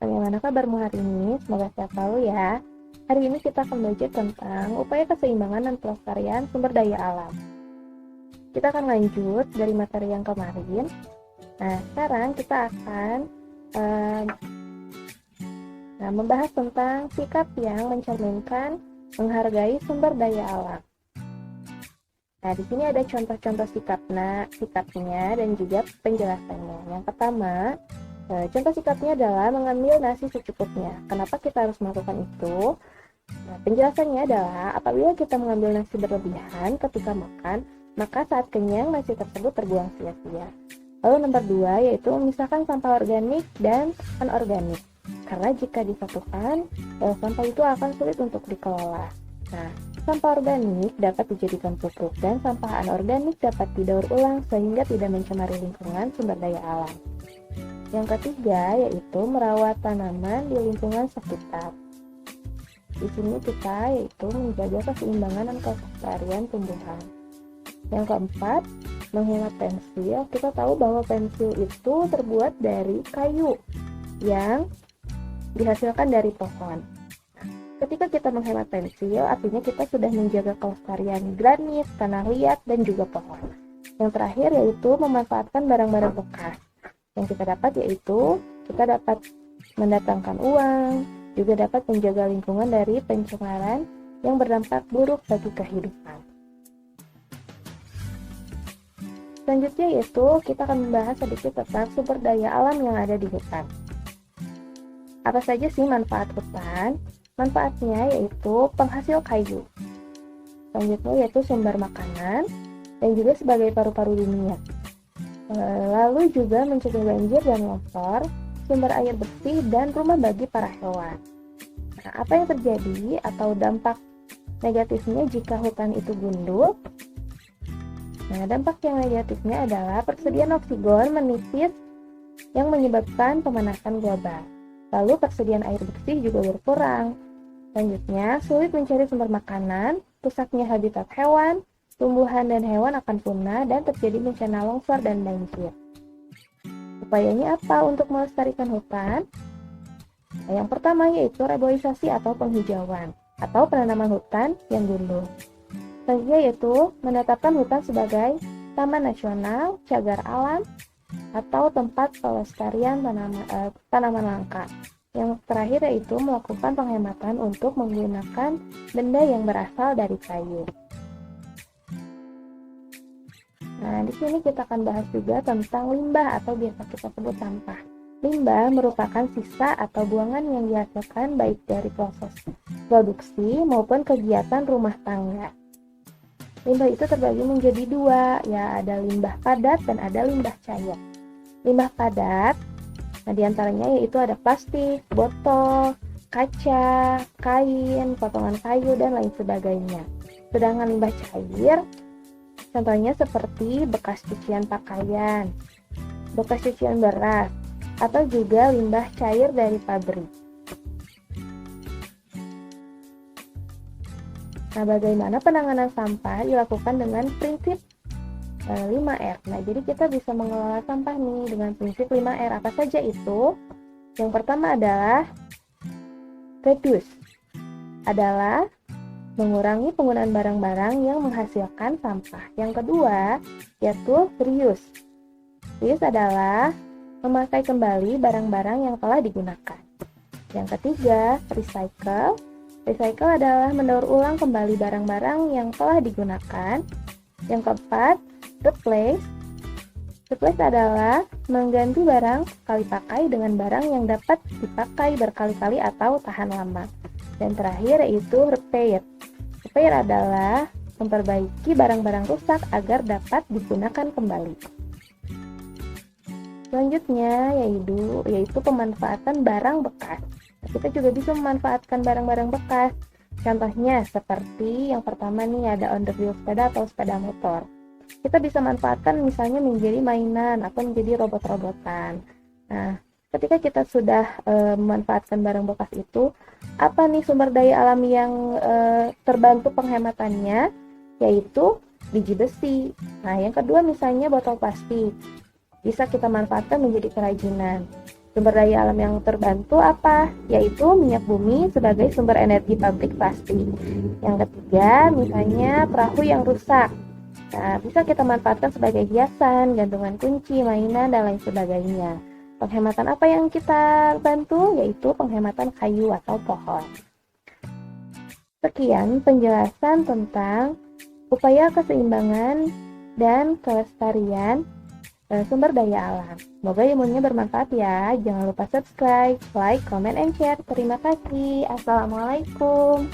Bagaimana kabarmu hari ini? Semoga sehat selalu ya. Hari ini kita akan belajar tentang upaya keseimbangan dan pelestarian sumber daya alam. Kita akan lanjut dari materi yang kemarin. Nah, sekarang kita akan membahas tentang sikap yang mencerminkan menghargai sumber daya alam. Nah, di sini ada contoh-contoh sikapnya dan juga penjelasannya. Yang pertama, contoh sikapnya adalah mengambil nasi secukupnya. Kenapa kita harus melakukan itu? Nah, penjelasannya adalah apabila kita mengambil nasi berlebihan ketika makan, maka saat kenyang nasi tersebut terbuang sia-sia. Lalu nomor 2 yaitu memisahkan sampah organik dan anorganik. Karena jika disatukan, sampah itu akan sulit untuk dikelola. Nah, sampah organik dapat dijadikan pupuk dan sampah anorganik dapat didaur ulang sehingga tidak mencemari lingkungan sumber daya alam. Yang ketiga yaitu merawat tanaman di lingkungan sekitar. Di sini kita yaitu menjaga keseimbangan dan kelestarian tumbuhan. Yang keempat, menghemat pensil. Kita tahu bahwa pensil itu terbuat dari kayu yang dihasilkan dari pohon. Ketika kita menghemat pensil, artinya kita sudah menjaga kelestarian granit, tanah liat, dan juga pohon. Yang terakhir yaitu memanfaatkan barang-barang bekas. Yang kita dapat yaitu kita dapat mendatangkan uang, juga dapat menjaga lingkungan dari pencemaran yang berdampak buruk bagi kehidupan. Selanjutnya yaitu kita akan membahas sedikit tentang sumber daya alam yang ada di hutan. Apa saja sih manfaat hutan? Manfaatnya yaitu penghasil kayu. Selanjutnya yaitu sumber makanan dan juga sebagai paru-paru dunia. Lalu juga mencegah banjir dan longsor, sumber air bersih dan rumah bagi para hewan. Nah, apa yang terjadi atau dampak negatifnya jika hutan itu gundul? Nah, dampak yang negatifnya adalah persediaan oksigen menipis yang menyebabkan pemanasan global. Lalu persediaan air bersih juga berkurang. Selanjutnya, sulit mencari sumber makanan, rusaknya habitat hewan, tumbuhan dan hewan akan punah dan terjadi bencana longsor dan banjir. Upayanya apa untuk melestarikan hutan? Nah, yang pertama yaitu reboisasi atau penghijauan atau penanaman hutan yang gundul. Selanjutnya yaitu menetapkan hutan sebagai taman nasional, cagar alam, atau tempat pelestarian tanaman langka. Yang terakhir yaitu melakukan penghematan untuk menggunakan benda yang berasal dari kayu. Nah, di sini kita akan bahas juga tentang limbah atau biasa kita sebut sampah. Limbah merupakan sisa atau buangan yang dihasilkan baik dari proses produksi maupun kegiatan rumah tangga. Limbah itu terbagi menjadi dua, ya ada limbah padat dan ada limbah cair. Limbah padat, nah diantaranya yaitu ada plastik, botol, kaca, kain, potongan kayu, dan lain sebagainya. Sedangkan limbah cair, contohnya seperti bekas cucian pakaian, bekas cucian beras, atau juga limbah cair dari pabrik. Nah, bagaimana penanganan sampah dilakukan dengan prinsip 5R. Nah, jadi kita bisa mengelola sampah nih dengan prinsip 5R. Apa saja itu? Yang pertama adalah reduce. Adalah mengurangi penggunaan barang-barang yang menghasilkan sampah. Yang kedua, yaitu reuse. Reuse adalah memakai kembali barang-barang yang telah digunakan. Yang ketiga, recycle. Recycle adalah mendaur ulang kembali barang-barang yang telah digunakan. Yang keempat, replace. Replace adalah mengganti barang sekali pakai dengan barang yang dapat dipakai berkali-kali atau tahan lama. Dan terakhir yaitu repair. Repair adalah memperbaiki barang-barang rusak agar dapat digunakan kembali. Selanjutnya yaitu pemanfaatan barang bekas. Nah, kita juga bisa memanfaatkan barang-barang bekas. Contohnya seperti yang pertama nih ada on the wheel sepeda atau sepeda motor. Kita bisa manfaatkan misalnya menjadi mainan atau menjadi robot-robotan. Nah, ketika kita sudah memanfaatkan barang bekas itu, apa nih sumber daya alam yang terbantu penghematannya? Yaitu biji besi. Nah, yang kedua misalnya botol plastik. Bisa kita manfaatkan menjadi kerajinan. Sumber daya alam yang terbantu apa? Yaitu minyak bumi sebagai sumber energi pabrik plastik. Yang ketiga, misalnya perahu yang rusak. Nah, bisa kita manfaatkan sebagai hiasan, gantungan kunci, mainan, dan lain sebagainya. Penghematan apa yang kita bantu? Yaitu penghematan kayu atau pohon. Sekian penjelasan tentang upaya keseimbangan dan kelestarian sumber daya alam. Semoga ilmunya bermanfaat ya. Jangan lupa subscribe, like, comment, and share. Terima kasih. Assalamualaikum.